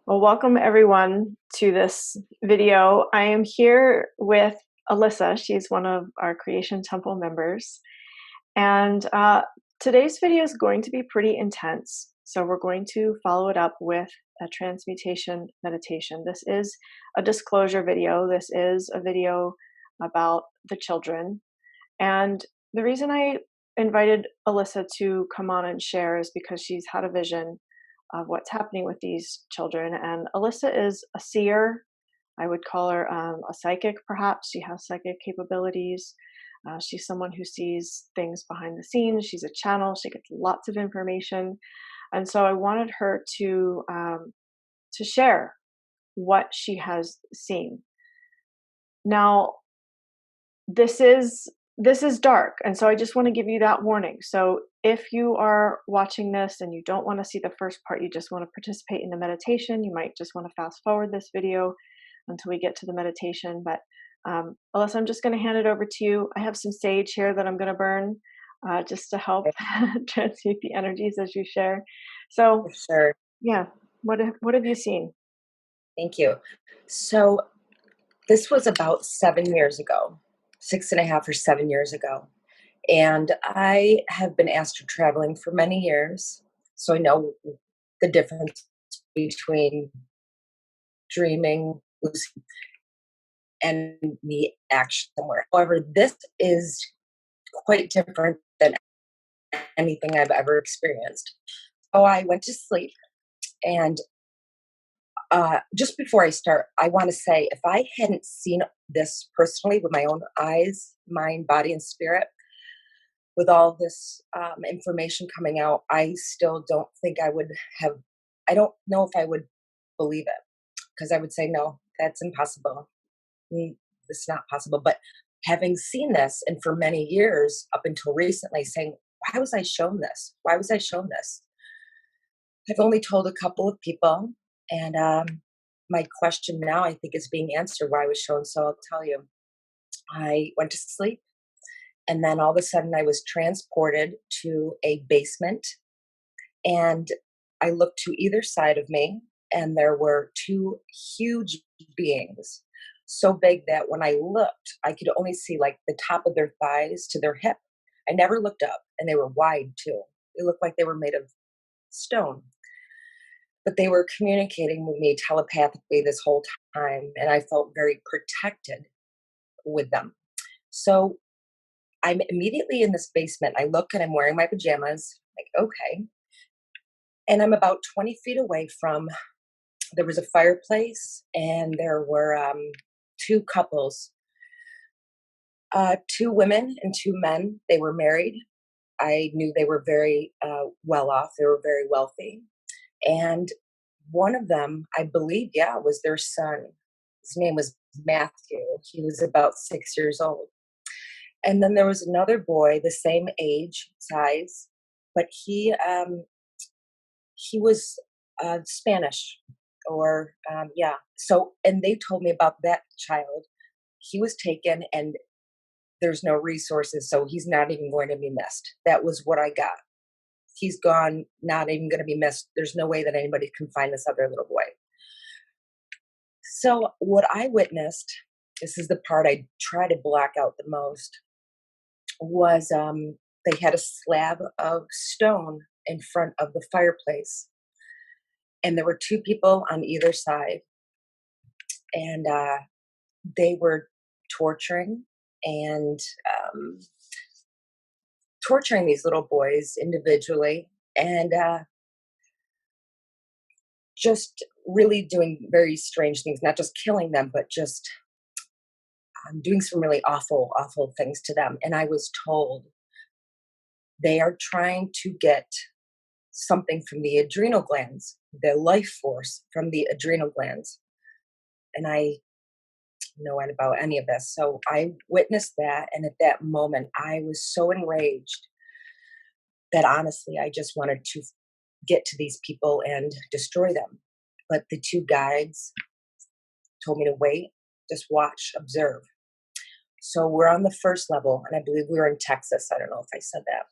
Well, welcome everyone to this video. I am here with Alissa. She's one of our Creation Temple members. And today's video is going to be pretty intense. So we're going to follow it up with a transmutation meditation. This is a disclosure video. This is a video about the children. And the reason I invited Alissa to come on and share is because she's had a vision of what's happening with these children. And Alissa is a seer. I would call her a psychic, perhaps. She has psychic capabilities. She's someone who sees things behind the scenes. She's a channel. She gets lots of information. And so I wanted her to share what she has seen. Now, this is dark, and so I just want to give you that warning. So if you are watching this and you don't want to see the first part, you just want to participate in the meditation, you might just want to fast forward this video until we get to the meditation. But Alissa, I'm just going to hand it over to you. I have some sage here that I'm going to burn just to help transmute the energies as you share. So Sure. yeah, what have you seen? Thank you. So this was about 7 years ago, 6.5 or 7 years ago. And I have been astral traveling for many years. So I know the difference between dreaming, lucid, and me actually somewhere. However, this is quite different than anything I've ever experienced. So I went to sleep, and just before I start, I want to say if I hadn't seen this personally with my own eyes, mind, body, and spirit, with all this information coming out, I still don't think I would have, I don't know if I would believe it, because I would say, no, that's impossible. It's not possible. But having seen this, and for many years up until recently, saying, why was I shown this? Why was I shown this? I've only told a couple of people, and my question now I think is being answered why I was shown. So I'll tell you. I went to sleep, and then all of a sudden I was transported to a basement, and I looked to either side of me, and there were two huge beings, so big that when I looked, I could only see like the top of their thighs to their hip. I never looked up, and they were wide too. They looked like they were made of stone. But they were communicating with me telepathically this whole time, and I felt very protected with them. So I'm immediately in this basement. I look and I'm wearing my pajamas, like, okay. And I'm about 20 feet away from, there was a fireplace, and there were two couples, two women and two men. They were married. I knew they were very well off. They were very wealthy. And one of them, I believe, yeah, was their son. His name was Matthew. He was about 6 years old. And then there was another boy, the same age, size, but he was Spanish, or yeah. So, and they told me about that child. He was taken, and there's no resources, so he's not even going to be missed. That was what I got. He's gone, not even going to be missed. There's no way that anybody can find this other little boy. So what I witnessed, this is the part I try to block out the most, was they had a slab of stone in front of the fireplace, and there were two people on either side, and they were torturing and torturing these little boys individually, and just really doing very strange things, not just killing them, but just doing some really awful, awful things to them. And I was told they are trying to get something from the adrenal glands, the life force from the adrenal glands. And I know about any of this. So I witnessed that. And at that moment, I was so enraged that honestly, I just wanted to get to these people and destroy them. But the two guides told me to wait, just watch, observe. So we're on the first level, and I believe we were in Texas. I don't know if I said that.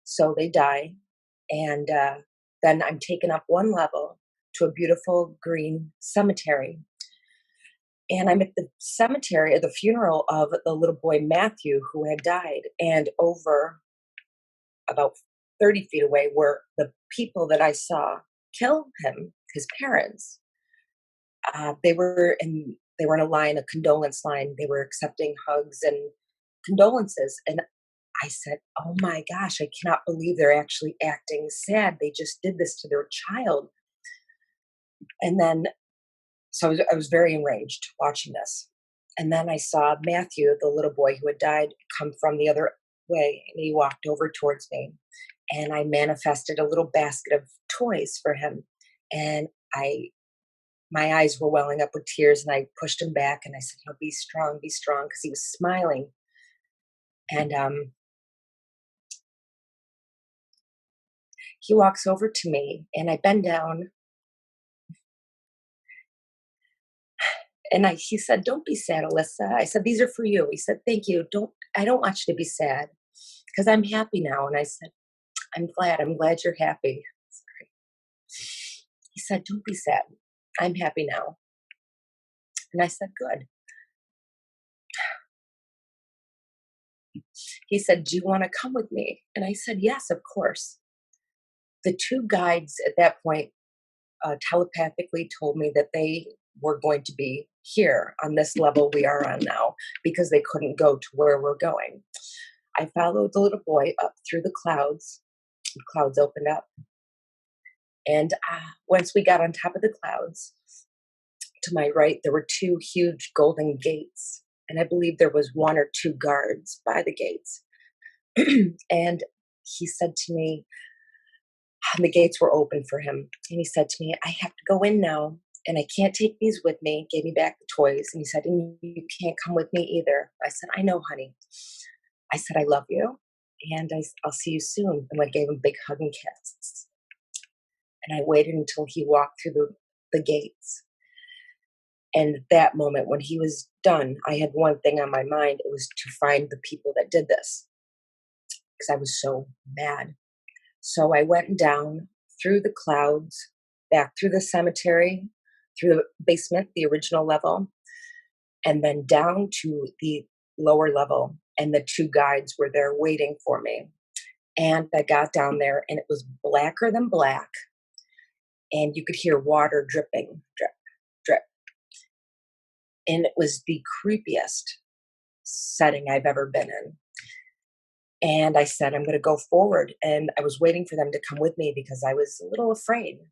So they die, and then I'm taken up one level, to a beautiful green cemetery. And I'm at the cemetery at the funeral of the little boy Matthew who had died. And over about 30 feet away were the people that I saw kill him, his parents. They were in a line, a condolence line. They were accepting hugs and condolences. And I said, "Oh my gosh, I cannot believe they're actually acting sad. They just did this to their child." And then, so I was very enraged watching this. And then I saw Matthew, the little boy who had died, come from the other way, and he walked over towards me. And I manifested a little basket of toys for him. And my eyes were welling up with tears, and I pushed him back, and I said, "No, be strong, because he was smiling. And he walks over to me, and I bend down, and he said, "Don't be sad, Alissa." I said, "These are for you." He said, "Thank you. I don't want you to be sad, because I'm happy now." And I said, I'm glad you're happy." Sorry. He said, "Don't be sad. I'm happy now." And I said, "Good." He said, "Do you want to come with me?" And I said, "Yes, of course." The two guides at that point telepathically told me that they were going to be here on this level we are on now because they couldn't go to where we're going. I followed the little boy up through the clouds. The clouds opened up. And once we got on top of the clouds, to my right, there were two huge golden gates. And I believe there was one or two guards by the gates. And he said to me, and the gates were open for him. And he said to me, "I have to go in now, and I can't take these with me." Gave me back the toys. And he said, "And you can't come with me either." I said, "I know, honey." I said, "I love you, and I'll see you soon." And I gave him a big hug and kiss. And I waited until he walked through the gates. And at that moment, when he was done, I had one thing on my mind. It was to find the people that did this, because I was so mad. So I went down through the clouds, back through the cemetery, through the basement, the original level, and then down to the lower level. And the two guides were there waiting for me. And I got down there, and it was blacker than black. And you could hear water dripping, drip, drip. And it was the creepiest setting I've ever been in. And I said, "I'm going to go forward." And I was waiting for them to come with me because I was a little afraid.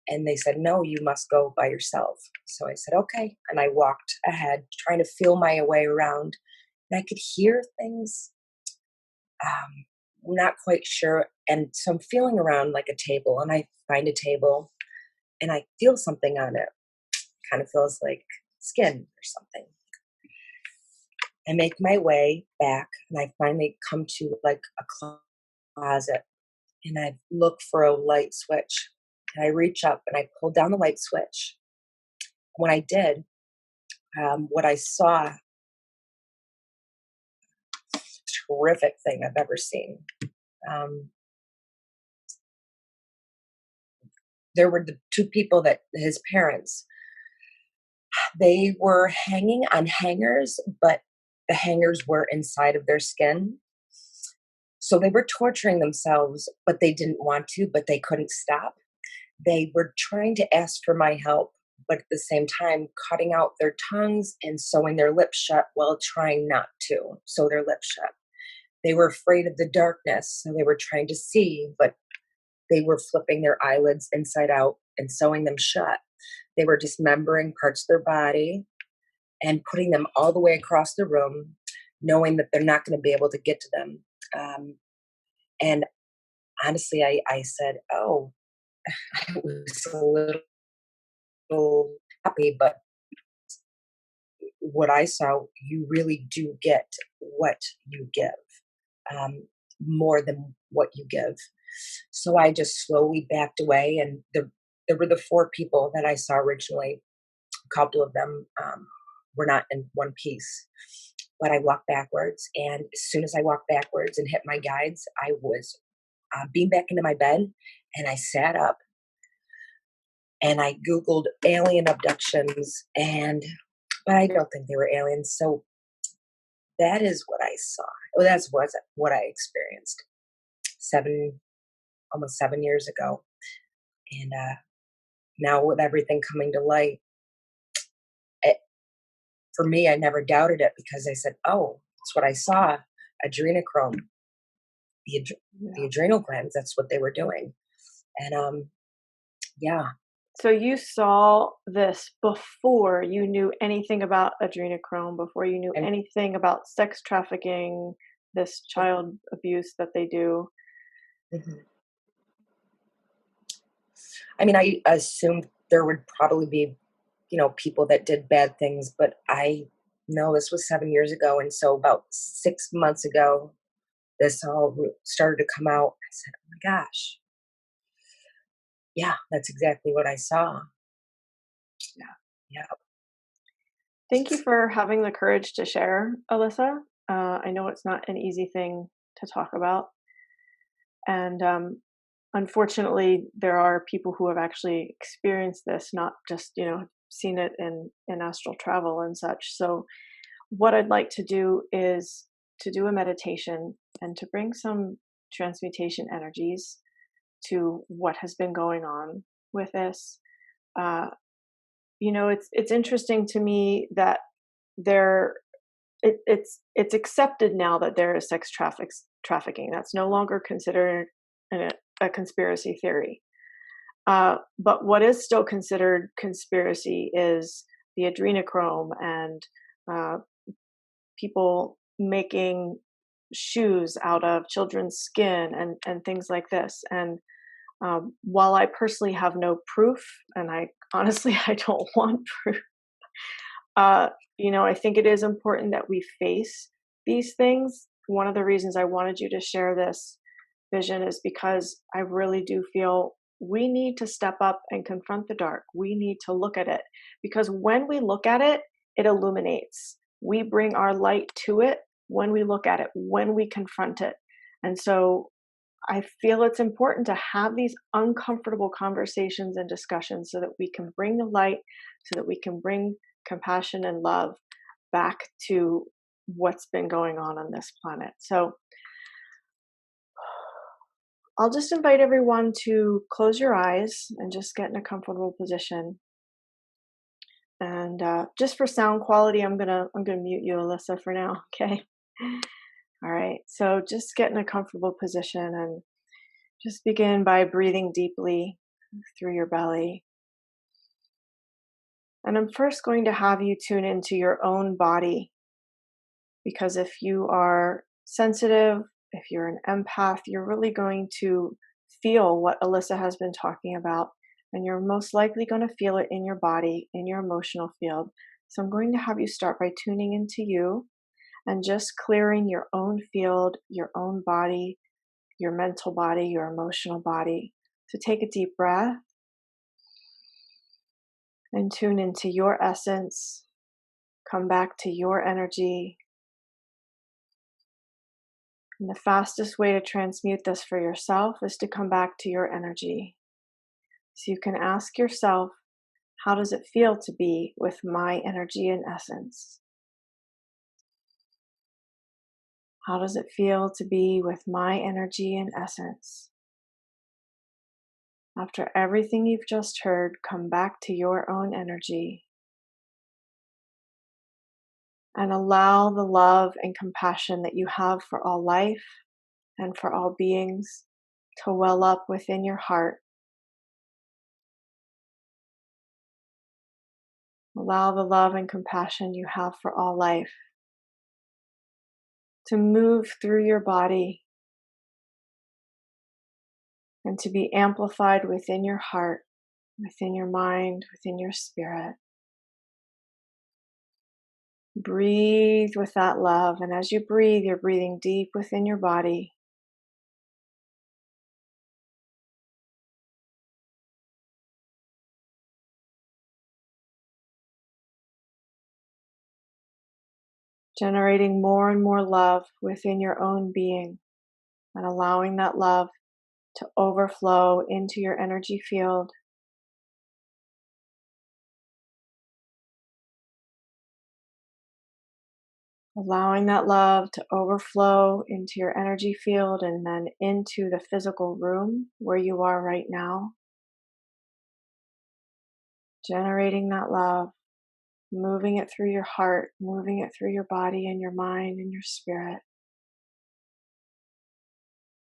And they said, "No, you must go by yourself." So I said, "Okay." And I walked ahead, trying to feel my way around. And I could hear things. I'm not quite sure. And so I'm feeling around like a table, and I find a table, and I feel something on it. Kind of feels like skin or something. I make my way back, and I finally come to like a closet, and I look for a light switch, and I reach up and I pull down the light switch. When I did, what I saw, terrific thing I've ever seen. Um, there were the two people that his parents, they were hanging on hangers, but the hangers were inside of their skin. So they were torturing themselves, but they didn't want to, but they couldn't stop. They were trying to ask for my help, but at the same time, cutting out their tongues and sewing their lips shut while trying not to sew their lips shut. They were afraid of the darkness, so they were trying to see, but they were flipping their eyelids inside out and sewing them shut. They were dismembering parts of their body and putting them all the way across the room, knowing that they're not going to be able to get to them. And honestly, I said, "Oh," I was a little happy, but what I saw, you really do get what you give, more than what you give. So I just slowly backed away, and there were the four people that I saw originally. A couple of them were not in one piece, but I walked backwards. And as soon as I walked backwards and hit my guides, I was beamed back into my bed, and I sat up. and I Googled alien abductions, but I don't think they were aliens. So that is what I saw. Well, that's what I experienced almost 7 years ago. And now with everything coming to light, it, for me, I never doubted it because I said, "Oh, that's what I saw. Adrenochrome, the Yeah. adrenal glands. That's what they were doing." And yeah, So you saw this before you knew anything about adrenochrome, before you knew and anything about sex trafficking, this child abuse that they do. mhm. I mean, I assumed there would probably be, people that did bad things, but I know this was 7 years ago, and so about 6 months ago, this all started to come out. I said, "Oh my gosh, yeah, that's exactly what I saw." Yeah. Yeah. Thank you for having the courage to share, Alyssa. I know it's not an easy thing to talk about. And unfortunately, there are people who have actually experienced this, not just, seen it in astral travel and such. So what I'd like to do is to do a meditation and to bring some transmutation energies to what has been going on with this. Uh, it's interesting to me that there it's accepted now that there is trafficking. That's no longer considered a conspiracy theory. But what is still considered conspiracy is the adrenochrome and uh, people making shoes out of children's skin and things like this. And while I personally have no proof, and I honestly I don't want proof, uh, I think it is important that we face these things. One of the reasons I wanted you to share this vision is because I really do feel we need to step up and confront the dark. We need to look at it because when we look at it, it illuminates. We bring our light to it when we look at it, when we confront it. And so I feel it's important to have these uncomfortable conversations and discussions so that we can bring the light, so that we can bring compassion and love back to what's been going on this planet. So I'll just invite everyone to close your eyes and just get in a comfortable position. And just for sound quality, I'm gonna mute you, Alyssa, for now. Okay. All right. So just get in a comfortable position and just begin by breathing deeply through your belly. And I'm first going to have you tune into your own body because if you are sensitive, if you're an empath, you're really going to feel what Alyssa has been talking about. And you're most likely going to feel it in your body, in your emotional field. So I'm going to have you start by tuning into you and just clearing your own field, your own body, your mental body, your emotional body. So take a deep breath and tune into your essence. Come back to your energy. And the fastest way to transmute this for yourself is to come back to your energy. So you can ask yourself, how does it feel to be with my energy and essence? How does it feel to be with my energy and essence? After everything you've just heard, come back to your own energy and allow the love and compassion that you have for all life and for all beings to well up within your heart. Allow the love and compassion you have for all life to move through your body and to be amplified within your heart, within your mind, within your spirit. Breathe with that love, and as you breathe, you're breathing deep within your body. Generating more and more love within your own being and allowing that love to overflow into your energy field allowing that love to overflow into your energy field and then into the physical room where you are right now. Generating that love, moving it through your heart, moving it through your body and your mind and your spirit.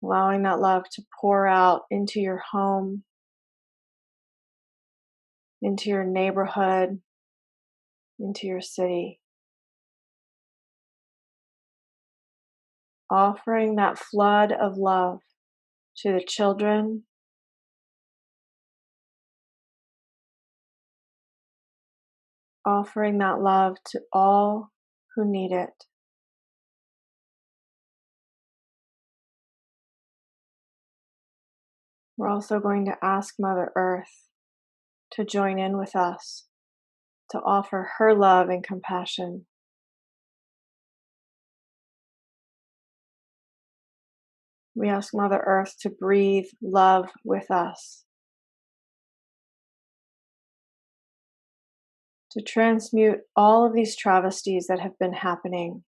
Allowing that love to pour out into your home, into your neighborhood, into your city. Offering that flood of love to the children, offering that love to all who need it. We're also going to ask Mother Earth to join in with us, to offer her love and compassion. We ask Mother Earth to breathe love with us, to transmute all of these travesties that have been happening.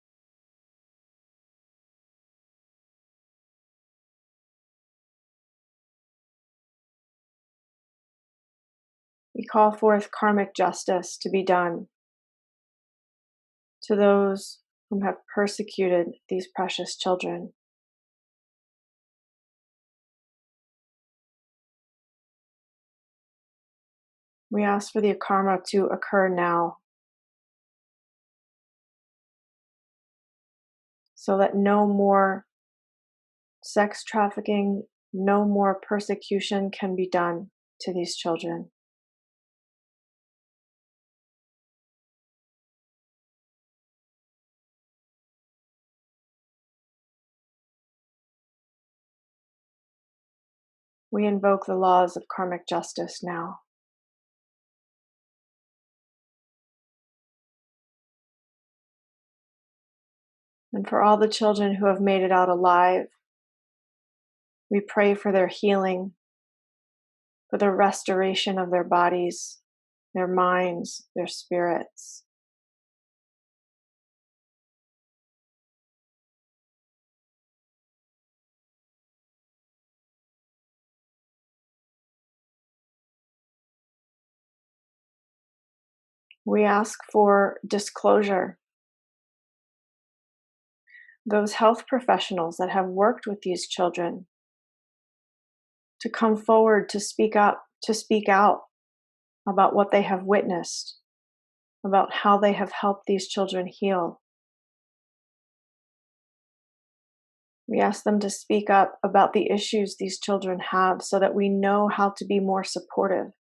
We call forth karmic justice to be done to those whom have persecuted these precious children. We ask for the karma to occur now, so that no more sex trafficking, no more persecution can be done to these children. We invoke the laws of karmic justice now. And for all the children who have made it out alive, we pray for their healing, for the restoration of their bodies, their minds, their spirits. We ask for disclosure. Those health professionals that have worked with these children to come forward, to speak up, to speak out about what they have witnessed, about how they have helped these children heal. We ask them to speak up about the issues these children have so that we know how to be more supportive.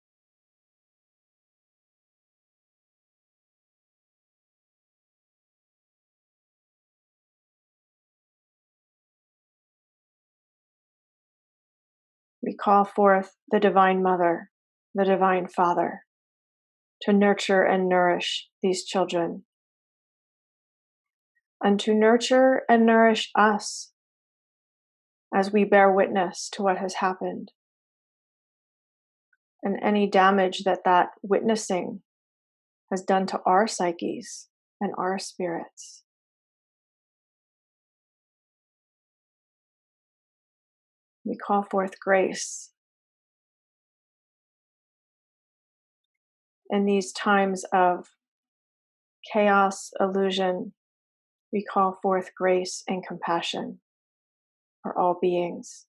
We call forth the Divine Mother, the Divine Father, to nurture and nourish these children, and to nurture and nourish us as we bear witness to what has happened and any damage that that witnessing has done to our psyches and our spirits. We call forth grace. In these times of chaos, illusion, we call forth grace and compassion for all beings.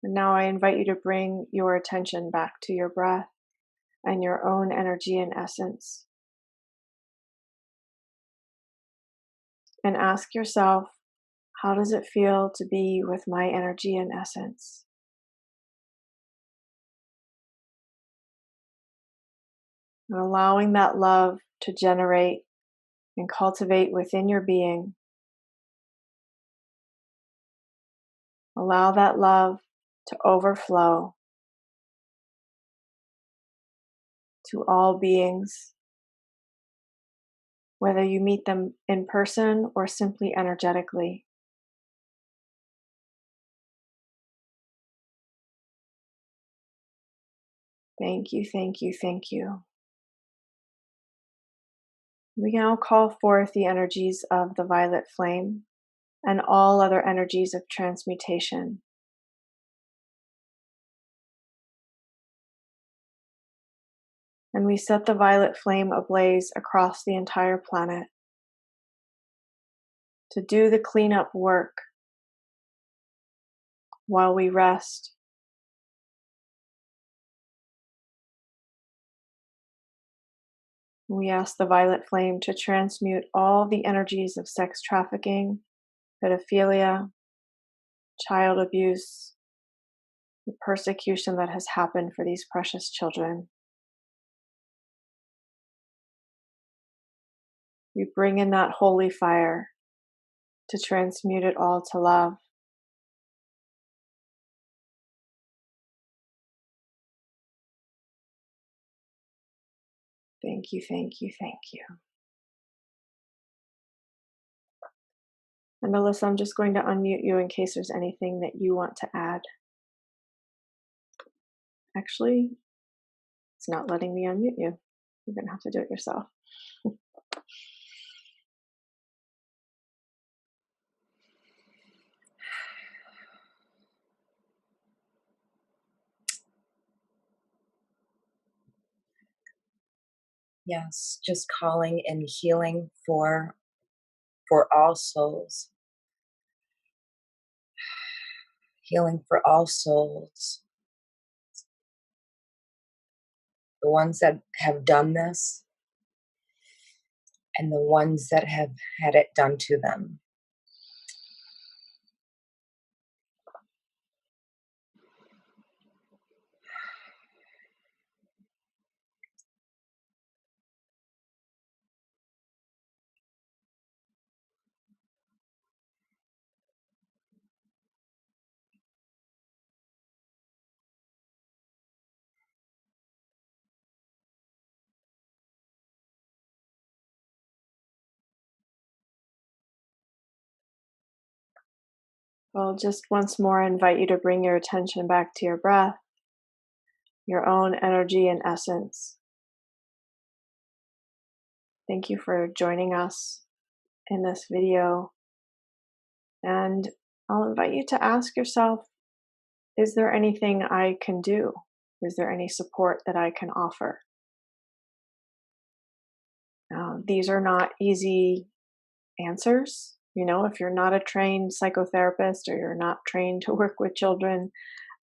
And now I invite you to bring your attention back to your breath and your own energy and essence. And ask yourself, how does it feel to be with my energy and essence? And allowing that love to generate and cultivate within your being. Allow that love to overflow to all beings, whether you meet them in person or simply energetically. Thank you, thank you, thank you. We now call forth the energies of the violet flame and all other energies of transmutation. And we set the violet flame ablaze across the entire planet to do the cleanup work while we rest. We ask the violet flame to transmute all the energies of sex trafficking, pedophilia, child abuse, the persecution that has happened for these precious children. We bring in that holy fire to transmute it all to love. Thank you, thank you, thank you. And Alissa, I'm just going to unmute you in case there's anything that you want to add. Actually, it's not letting me unmute you. You're going to have to do it yourself. Yes, just calling and healing for all souls. Healing for all souls. The ones that have done this and the ones that have had it done to them. Well, just once more, I invite you to bring your attention back to your breath, your own energy and essence. Thank you for joining us in this video. And I'll invite you to ask yourself, is there anything I can do? Is there any support that I can offer? These are not easy answers. You know, if you're not a trained psychotherapist or you're not trained to work with children,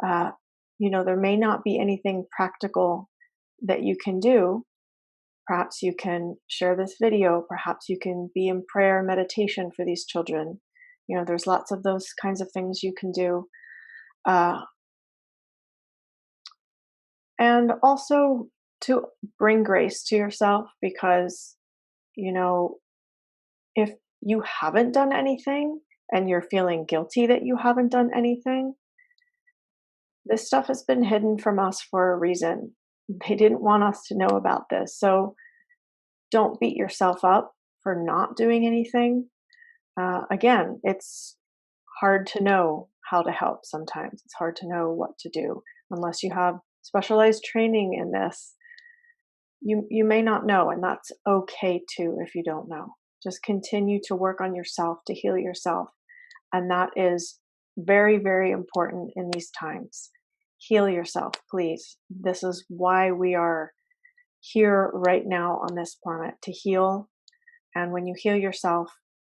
uh, there may not be anything practical that you can do. Perhaps you can share this video. Perhaps you can be in prayer and meditation for these children. There's lots of those kinds of things you can do. And also to bring grace to yourself because, if you haven't done anything and you're feeling guilty that you haven't done anything, this stuff has been hidden from us for a reason. They didn't want us to know about this. So don't beat yourself up for not doing anything. Again, it's hard to know how to help sometimes. It's hard to know what to do unless you have specialized training in this. You may not know, and that's okay too if you don't know. Just continue to work on yourself to heal yourself. And that is very, very important in these times. Heal yourself, please. This is why we are here right now on this planet, to heal. And when you heal yourself,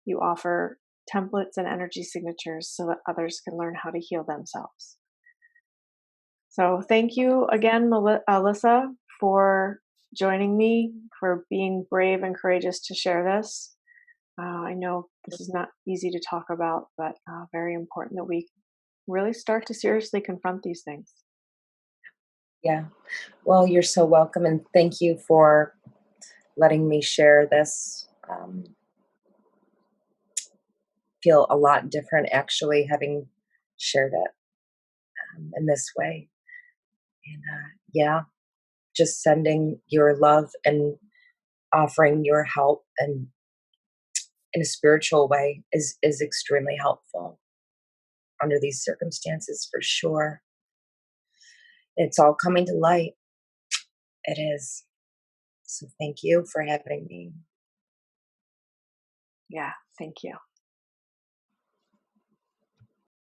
you offer templates and energy signatures so that others can learn how to heal themselves. So thank you again, Alissa, for joining me, for being brave and courageous to share this. I know this is not easy to talk about, but very important that we really start to seriously confront these things. Yeah. Well, you're so welcome, and thank you for letting me share this. Feel a lot different actually having shared it in this way. And yeah, just sending your love and offering your help and in a spiritual way is extremely helpful under these circumstances for sure. It's all coming to light. It is. So thank you for having me. Yeah, thank you.